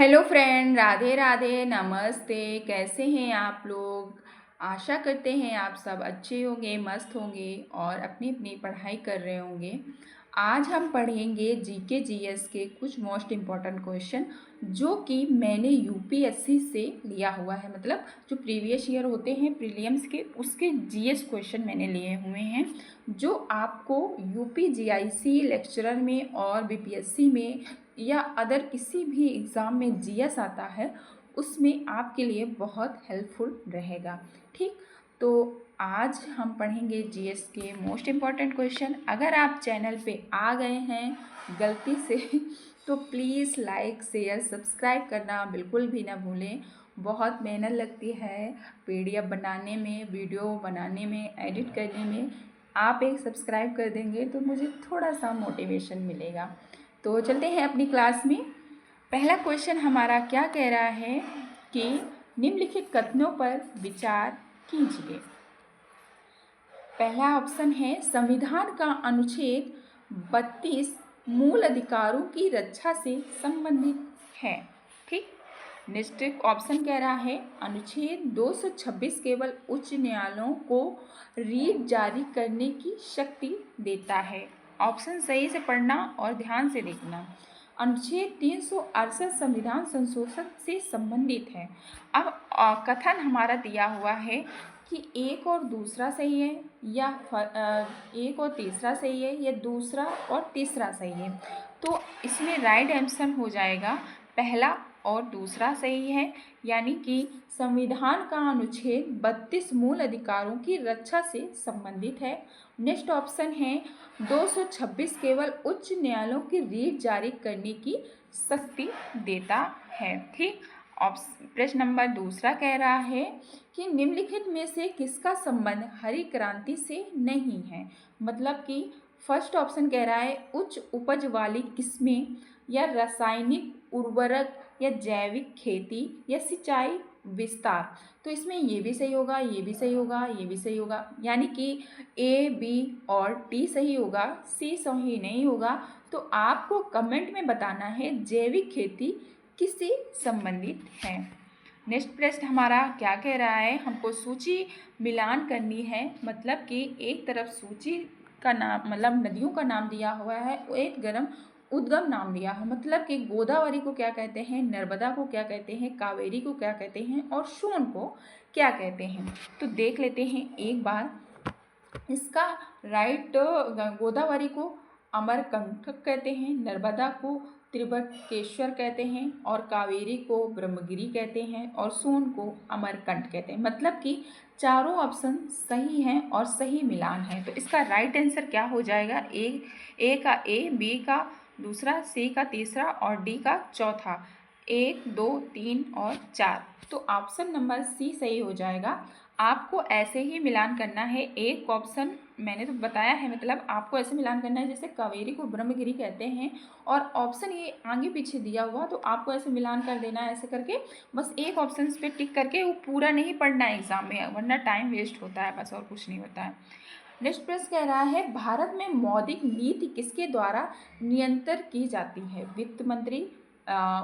Hello friend, Radhe Radhe, नमस्ते। कैसे हैं आप लोग? आशा करते हैं आप सब अच्छे होंगे, मस्त होंगे और अपनी अपनी पढ़ाई कर रहे होंगे। आज हम पढ़ेंगे जीके जीएस के कुछ मोस्ट इम्पॉर्टेंट क्वेश्चन जो कि मैंने यूपीएससी से लिया हुआ है। मतलब जो प्रीवियस ईयर होते हैं प्रीलिम्स के, उसके जीएस क्वेश्चन मैंने लिए हुए हैं जो आपको यूपी जीआईसी लेक्चरर में और बीपीएससी में या अदर किसी भी एग्ज़ाम में जीएस आता है उसमें आपके लिए बहुत हेल्पफुल रहेगा। ठीक, तो आज हम पढ़ेंगे जीएस के मोस्ट इम्पॉर्टेंट क्वेश्चन। अगर आप चैनल पे आ गए हैं गलती से तो प्लीज़ लाइक शेयर सब्सक्राइब करना बिल्कुल भी ना भूलें। बहुत मेहनत लगती है पीडीएफ बनाने में, वीडियो बनाने में, एडिट करने में। आप एक सब्सक्राइब कर देंगे तो मुझे थोड़ा सा मोटिवेशन मिलेगा। तो चलते हैं अपनी क्लास में। पहला क्वेश्चन हमारा क्या कह रहा है कि निम्नलिखित कथनों पर विचार कीजिए। पहला ऑप्शन है संविधान का अनुच्छेद 32 मूल अधिकारों की रक्षा से संबंधित है। ठीक, नेक्स्ट ऑप्शन कह रहा है अनुच्छेद 226 केवल उच्च न्यायालयों को रीट जारी करने की शक्ति देता है। ऑप्शन सही से पढ़ना और ध्यान से देखना। अनुच्छेद 368 संविधान संशोधन से संबंधित है। अब कथन हमारा दिया हुआ है कि एक और दूसरा सही है या एक और तीसरा सही है या दूसरा और तीसरा सही है। तो इसमें राइट आंसर हो जाएगा पहला और दूसरा सही है, यानी कि संविधान का अनुच्छेद 32 मूल अधिकारों की रक्षा से संबंधित है। नेक्स्ट ऑप्शन है 226 केवल उच्च न्यायालयों की रीट जारी करने की शक्ति देता है। ठीक, प्रश्न नंबर दूसरा कह रहा है कि निम्नलिखित में से किसका संबंध हरी क्रांति से नहीं है। मतलब कि फर्स्ट ऑप्शन कह रहा है उच्च उपज वाली किस्में या रासायनिक उर्वरक या जैविक खेती या सिंचाई विस्तार। तो इसमें ये भी सही होगा, ये भी सही होगा, ये भी सही होगा, यानी कि ए, बी और डी सही होगा, सी सही नहीं होगा। तो आपको कमेंट में बताना है जैविक खेती किससे संबंधित है। नेक्स्ट प्रश्न हमारा क्या कह रहा है, हमको सूची मिलान करनी है। मतलब कि एक तरफ सूची का नाम, मतलब नदियों का नाम दिया हुआ है, एक गर्म उद्गम नाम दिया है। मतलब कि गोदावरी को क्या कहते हैं, नर्मदा को क्या कहते हैं, कावेरी को क्या कहते हैं और सोन को क्या कहते हैं। तो देख लेते हैं एक बार इसका राइट। गोदावरी को अमरकंटक कहते हैं, नर्मदा को त्रिभकेश्वर कहते हैं और कावेरी को ब्रह्मगिरी कहते हैं और सोन को अमरकंट कहते हैं। मतलब कि चारों ऑप्शन सही हैं और सही मिलान है। तो इसका राइट आंसर क्या हो जाएगा, ए का ए, बी का दूसरा, सी का तीसरा और डी का चौथा। 1, 2, 3 और 4। तो ऑप्शन नंबर सी सही हो जाएगा। आपको ऐसे ही मिलान करना है। एक ऑप्शन मैंने तो बताया है, मतलब आपको ऐसे मिलान करना है जैसे कावेरी को ब्रह्मगिरी कहते हैं और ऑप्शन ये आगे पीछे दिया हुआ, तो आपको ऐसे मिलान कर देना है ऐसे करके। बस एक ऑप्शन पे टिक करके, वो पूरा नहीं पढ़ना है एग्जाम में, वरना टाइम वेस्ट होता है, बस और कुछ नहीं होता है। नेक्स्ट प्रश्न कह रहा है भारत में मौद्रिक नीति किसके द्वारा नियंत्रित की जाती है।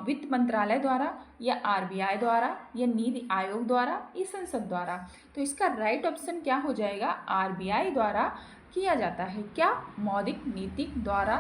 वित्त मंत्रालय द्वारा या आरबीआई द्वारा या नीति आयोग द्वारा या संसद द्वारा। तो इसका राइट ऑप्शन क्या हो जाएगा, आरबीआई द्वारा किया जाता है। क्या मौद्रिक नीति द्वारा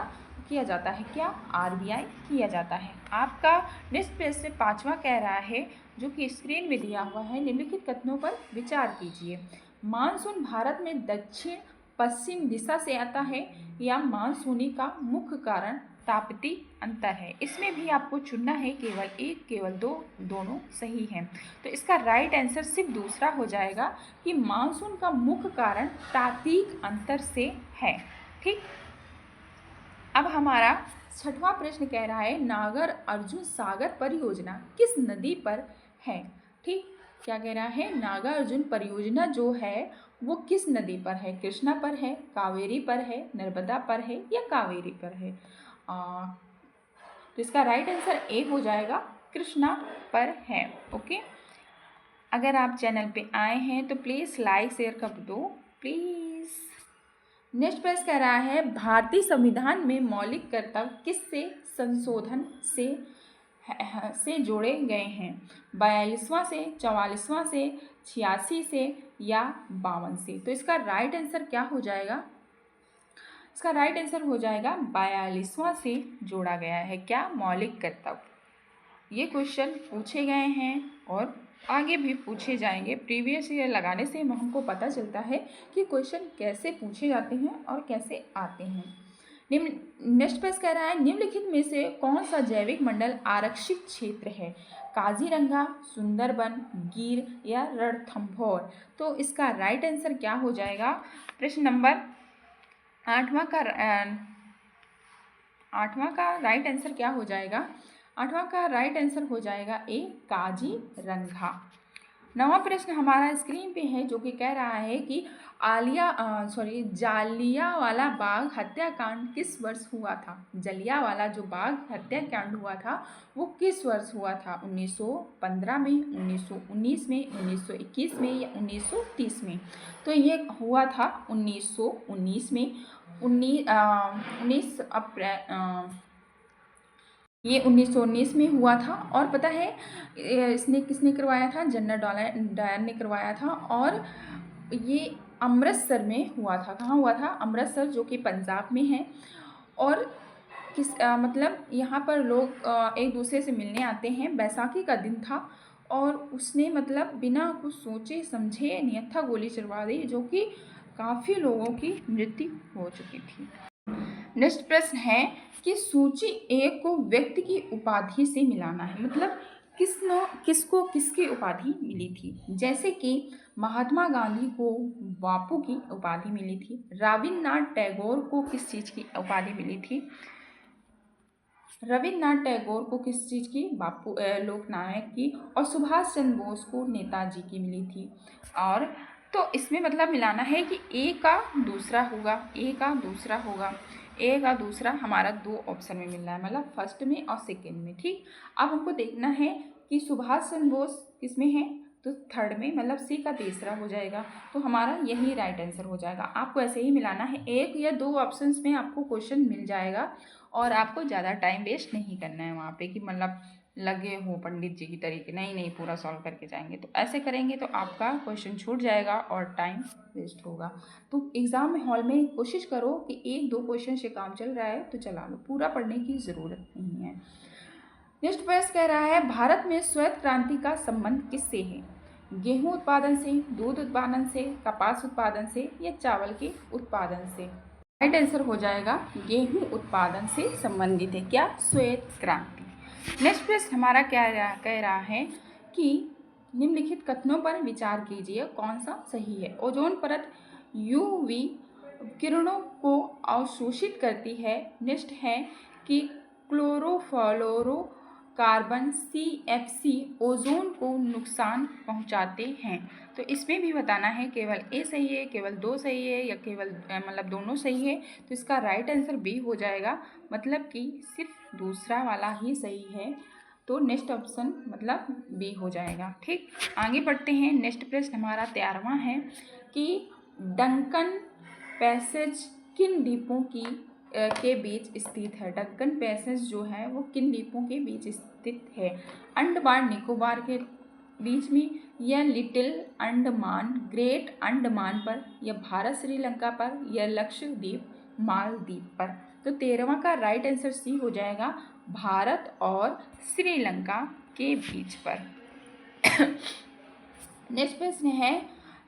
किया जाता है, क्या आरबीआई किया जाता है। आपका नेक्स्ट पेज से पांचवा कह रहा है जो कि स्क्रीन में दिया हुआ है, निम्नलिखित कथनों पर विचार कीजिए। मानसून भारत में दक्षिण पश्चिम दिशा से आता है या मानसूनी का मुख्य कारण तापती अंतर है। इसमें भी आपको चुनना है केवल एक, केवल दो, दोनों सही हैं। तो इसका राइट आंसर सिर्फ दूसरा हो जाएगा कि मानसून का मुख्य कारण तापीय अंतर से है। ठीक, अब हमारा छठवां प्रश्न कह रहा है नागर अर्जुन सागर परियोजना किस नदी पर है। ठीक, क्या कह रहा है, नागा अर्जुन परियोजना जो है वो किस नदी पर है, कृष्णा पर है, कावेरी पर है, नर्मदा पर है या कावेरी पर है। तो इसका राइट आंसर ए हो जाएगा, कृष्णा पर है। ओके, अगर आप चैनल पे आए हैं तो प्लीज़ लाइक शेयर कर दो प्लीज़। नेक्स्ट प्रश्न कह रहा है भारतीय संविधान में मौलिक कर्तव्य किससे संशोधन से से जोड़े गए हैं? 42वां से, 44वां से, 86 से या 52 से? तो इसका राइट आंसर क्या हो जाएगा? इसका राइट आंसर हो जाएगा 42वां से जोड़ा गया है। क्या? मौलिक कर्तव्य। ये क्वेश्चन पूछे गए हैं और आगे भी पूछे जाएंगे। प्रीवियस ईयर लगाने से हमको पता चलता है कि क्वेश्चन कैसे पूछे जाते हैं और कैसे आते हैं। नेक्स्ट पेज कह रहा है, निम्नलिखित में से कौन सा जैविक मंडल आरक्षित क्षेत्र है? काजीरंगा, सुंदरबन, गिर या रणथंभौर? तो इसका राइट आंसर क्या हो जाएगा? प्रश्न नंबर 8वां का राइट आंसर क्या हो जाएगा? 8वां का राइट आंसर हो जाएगा ए, काजीरंगा। 9वां प्रश्न हमारा स्क्रीन पे है जो कि कह रहा है कि जालियांवाला बाग हत्याकांड किस वर्ष हुआ था? जलियांवाला जो बाग हत्याकांड हुआ था वो किस वर्ष हुआ था? 1915 में, 1919 में, 1921 में या 1930 में? तो ये हुआ था 1919 में। 19 अप्रैल ये 1919 में हुआ था। और पता है इसने किसने करवाया था? जनरल डायर ने करवाया था। और ये अमृतसर में हुआ था। कहाँ हुआ था? अमृतसर, जो कि पंजाब में है। और मतलब यहाँ पर लोग एक दूसरे से मिलने आते हैं। बैसाखी का दिन था और उसने मतलब बिना कुछ सोचे समझे निहत्था गोली चलवा दी, जो कि काफ़ी लोगों की मृत्यु हो चुकी थी। नेक्स्ट प्रश्न है कि सूची एक को व्यक्ति की उपाधि से मिलाना है। मतलब किसको किसकी उपाधि मिली थी? जैसे कि महात्मा गांधी को बापू की उपाधि मिली थी, रविन्द्रनाथ टैगोर को किस चीज़ की उपाधि मिली थी? रविन्द्रनाथ टैगोर को किस चीज़ की? बापू लोकनायक की। और सुभाष चंद्र बोस को नेताजी की मिली थी। और तो इसमें मतलब मिलाना है कि ए का दूसरा होगा, ए का दूसरा होगा, ए का दूसरा हमारा 2 ऑप्शन में मिल रहा है, मतलब फर्स्ट में और सेकेंड में। ठीक, अब हमको देखना है कि सुभाष चंद्र बोस किस में है? तो थर्ड में, मतलब सी का तीसरा हो जाएगा। तो हमारा यही राइट आंसर हो जाएगा। आपको ऐसे ही मिलाना है, 1 या 2 ऑप्शंस में आपको क्वेश्चन मिल जाएगा और आपको ज़्यादा टाइम वेस्ट नहीं करना है वहाँ पे कि मतलब लगे हो पंडित जी की तरीके, नहीं पूरा सॉल्व करके जाएंगे। तो ऐसे करेंगे तो आपका क्वेश्चन छूट जाएगा और टाइम वेस्ट होगा। तो एग्ज़ाम हॉल में कोशिश करो कि 1-2 क्वेश्चन से काम चल रहा है तो चला लो, पूरा पढ़ने की ज़रूरत नहीं है। नेक्स्ट प्रश्न कह रहा है, भारत में श्वेत क्रांति का संबंध किससे है? गेहूं उत्पादन से, दूध उत्पादन से, कपास उत्पादन से या चावल के उत्पादन से? राइट आंसर हो जाएगा गेहूं उत्पादन से संबंधित है। क्या? श्वेत क्रांति। नेक्स्ट प्रश्न हमारा क्या कह रहा है कि निम्नलिखित कथनों पर विचार कीजिए, कौन सा सही है? ओजोन परत यूवी किरणों को अवशोषित करती है। नेक्स्ट है कि क्लोरोफ्लोरोकार्बन CFC ओजोन को नुकसान पहुंचाते हैं। तो इसमें भी बताना है केवल ए सही है, केवल 2 सही है या केवल मतलब दोनों सही है। तो इसका राइट आंसर बी हो जाएगा, मतलब कि सिर्फ दूसरा वाला ही सही है। तो नेक्स्ट ऑप्शन मतलब बी हो जाएगा। ठीक, आगे बढ़ते हैं। नेक्स्ट प्रश्न हमारा 13वां है कि डंकन पैसेज किन द्वीपों के बीच स्थित है? डंकन पैसेज जो है वो किन द्वीपों के बीच स्थित है? अंडमान निकोबार के बीच में, या लिटिल अंडमान, ग्रेट अंडमान पर, या भारत श्रीलंका पर, या लक्षद्वीप मालदीव पर? तो 13वां का राइट आंसर सी हो जाएगा, भारत और श्रीलंका के बीच पर। नेक्स्ट प्रश्न है,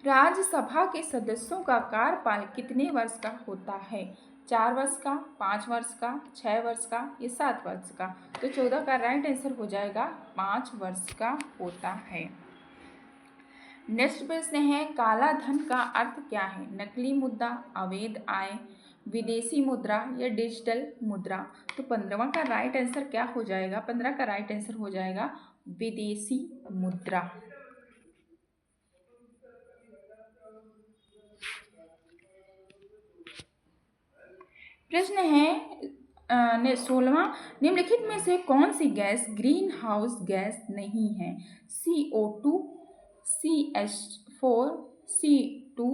राज्यसभा के सदस्यों का कार्यकाल कितने वर्ष का होता है? 4 वर्ष का, 5 वर्ष का, 6 वर्ष का या 7 वर्ष का? तो 14 का राइट आंसर हो जाएगा 5 वर्ष का होता है। नेक्स्ट प्रश्न है, काला धन का अर्थ क्या है? नकली मुद्रा, अवैध आय, विदेशी मुद्रा या डिजिटल मुद्रा? तो 15वां का राइट आंसर क्या हो जाएगा? 15 का राइट आंसर हो जाएगा विदेशी मुद्रा। प्रश्न है 16वां, निम्नलिखित में से कौन सी गैस ग्रीन हाउस गैस नहीं है? CO2, CH4, C2,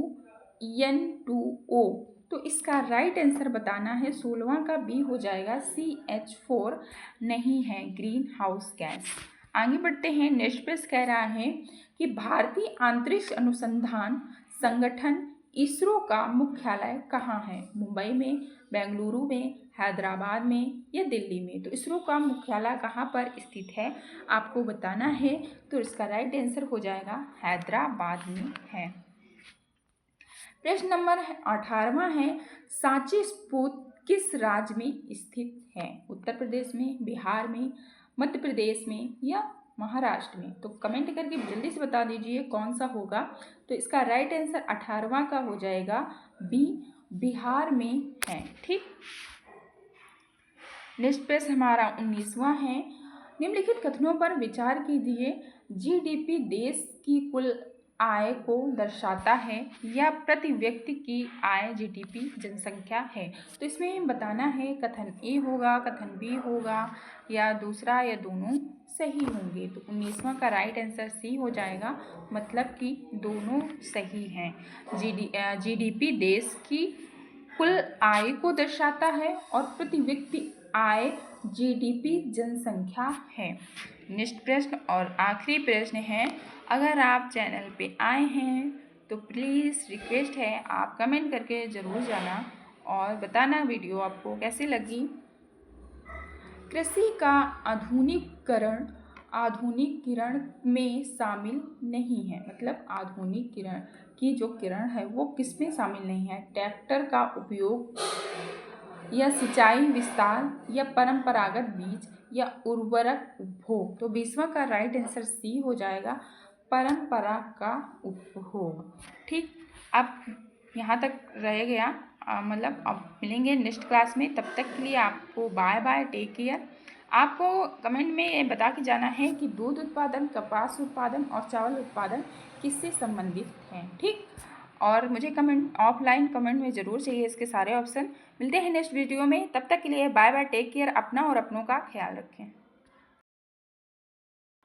N2O तो इसका राइट आंसर बताना है। 16वां का बी हो जाएगा, CH4 नहीं है ग्रीन हाउस गैस। आगे बढ़ते हैं। नेक्स्ट प्रश्न कह रहा है कि भारतीय अंतरिक्ष अनुसंधान संगठन इसरो का मुख्यालय कहाँ है? मुंबई में, बेंगलुरु में, हैदराबाद में या दिल्ली में? तो इसरो का मुख्यालय कहाँ पर स्थित है आपको बताना है। तो इसका राइट आंसर हो जाएगा हैदराबाद में है। प्रश्न नंबर 18वां है, सांची स्तूप किस राज्य में स्थित है? उत्तर प्रदेश में, बिहार में, मध्य प्रदेश में या महाराष्ट्र में? तो कमेंट करके जल्दी से बता दीजिए कौन सा होगा। तो इसका राइट आंसर 18वां का हो जाएगा, बी बिहार में है। ठीक। नेक्स्ट प्रश्न हमारा 19वां है, निम्नलिखित कथनों पर विचार कीजिए। जीडीपी देश की कुल आय को दर्शाता है या प्रति व्यक्ति की आय जीडीपी जनसंख्या है? तो इसमें बताना है कथन ए होगा, कथन बी होगा या दूसरा या दोनों सही होंगे। तो 19वां का राइट आंसर सी हो जाएगा, मतलब कि दोनों सही हैं। जीडीपी देश की कुल आय को दर्शाता है और प्रति व्यक्ति आय जीडीपी जनसंख्या है। नेक्स्ट प्रश्न और आखिरी प्रश्न है, अगर आप चैनल पे आए हैं तो प्लीज़ रिक्वेस्ट है आप कमेंट करके ज़रूर जाना और बताना वीडियो आपको कैसी लगी। कृषि का आधुनिकीकरण में शामिल नहीं है, मतलब आधुनिकीकरण की जो किरण है वो किस में शामिल नहीं है? ट्रैक्टर का उपयोग या सिंचाई विस्तार या परंपरागत बीज या उर्वरक उपभोग? तो 20वां का राइट आंसर सी हो जाएगा, परंपरा का उपभोग। ठीक। अब यहाँ तक रह गया, मतलब अब मिलेंगे नेक्स्ट क्लास में। तब तक के लिए आपको बाय बाय, टेक केयर। आपको कमेंट में ये बता के जाना है कि दूध उत्पादन, कपास उत्पादन और चावल उत्पादन किससे संबंधित हैं। ठीक। और मुझे कमेंट ऑफलाइन कमेंट में ज़रूर चाहिए इसके सारे ऑप्शन। मिलते हैं नेक्स्ट वीडियो में, तब तक के लिए बाय बाय, टेक केयर। अपना और अपनों का ख्याल रखें।